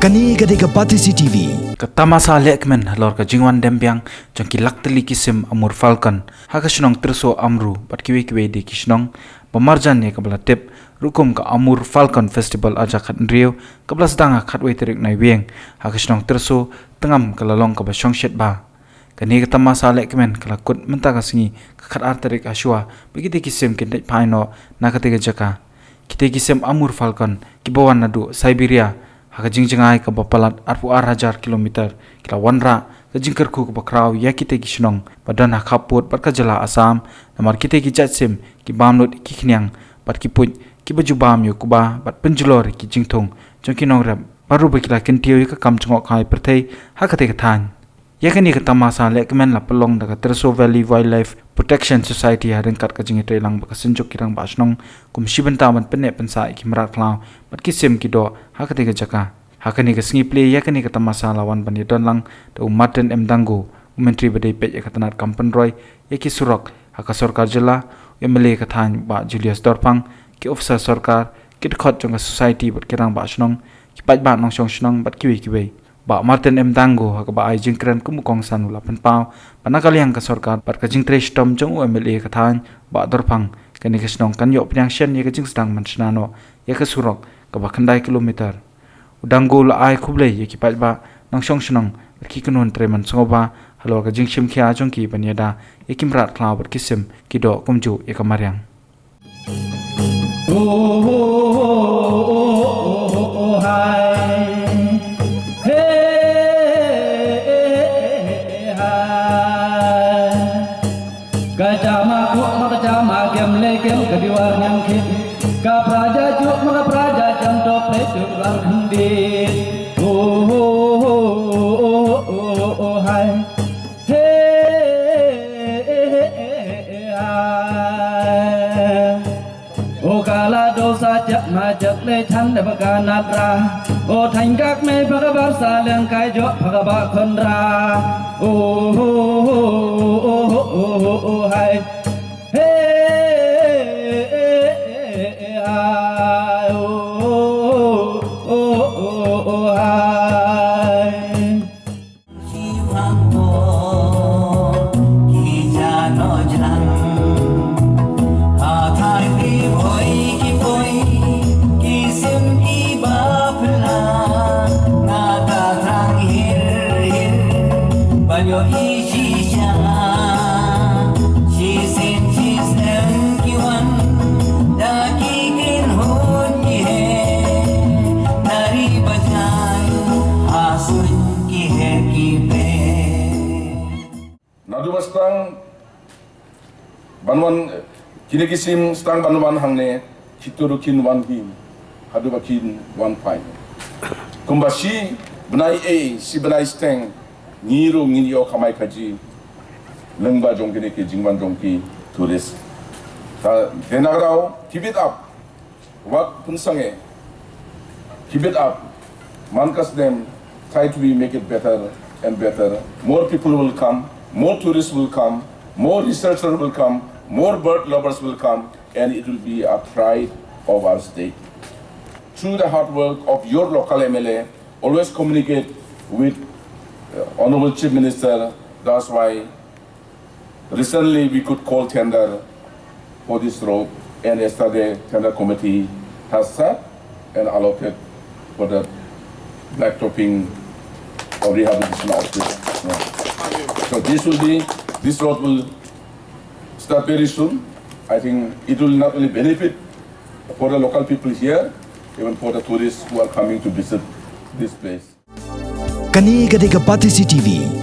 Kani gadega pati CCTV. Tamasa Kmen Halor ka Jingwan dempiang jangki lakteli kisim Amur Falcon haka Shnong Tyrso Amru pat kiwe di Shnong pemarjan ye kabla tip rukum ka Amur Falcon Festival aja kat Rio kabla sedang khatwe terik nai weng haka Shnong Tyrso tengam kalalong ka basong shet ba kani ka tamasa Kmen kala kut mentaka singi ka khat arterik aswa begitu kisim kintai paino nakatega jaka kite kisim Amur Falcon kibawan nadu Siberia haka jingjengai ka bapalat 4,000 kilometer kila wanra ka jingkerku ka bakraw ya kite ki Shnong padan hakaput pat ka jala Assam namar kite ki jatsim ki bamnut ki khnyang pat ki puj ki baju bam yu kuba pat penjulor ki jingthong jongki nong rap baru bakila kentiu ka kam chngok khai perthei haka te ka than yakani ka tamasa Kmen la pelong daga Tyrso Valley Wildlife Protection Society haring kat ka jingi lang baka senjuk kirang ba Shnong kum shibenta man penne pensa ki marat klaw pat kisim ki do hakati ka jaka hakani ka sngi play yakani ka tamasa lawan ban yedon lang da umaten emdango menteri badai pej ka tanat kampen roy yaki surok haka sarkar jela MLA ka than ba Julius Dorpang ki officer sarkar ki khot jong society bat kirang ba Shnong ki paj ba nong Shnong bat kiwe ba Martin Emdango haka ba ai jingkran kumukong sanula penpau panakaliang ka sarkar pat ka jingtre stom jong MLA ka than ba Dorpang kani ka Shnong kan yo pnyang shen ye ka jing sedang man snano ye ka surok ka ba khandai kilometer udanggo la ai khuble ye ki paj ba nong Shnong ki kanon treman songoba Halor ka jing shim khia jong ki banyada ye kimrat klaw bat kisim ki do kumju ye ka maryang hai Kajama ku makajama kem lekem kadiwar nyang kit ka praja juk maka praja jam top le juk lang khndi hai o kala dosa jak majak le chan de bakanat ra o thành các me bhagavat sa leng kai jo bhagavat khon ra hai stang banwan kini kisim stang banwan hangne kituru kin wan him hadu bakin wan pai kumbashi benai si benai stang ngiru ngio kamai kaji lengba jong kini ki Jingwan jong ki turis ta denagrao keep it up wak punsange keep it up mankas them try to make it better and better. More people will come, more tourists will come, more researchers will come, more bird lovers will come, and it will be a pride of our state. Through the hard work of your local MLA, always communicate with Honorable Chief Minister. That's why recently we could call tender for this road, and yesterday tender committee has sat and allotted for the blacktopping or rehabilitation of this. So this road will start very soon. I think it will not only benefit for the local people here, even for the tourists who are coming to visit this place. Kani gadega pati CCTV.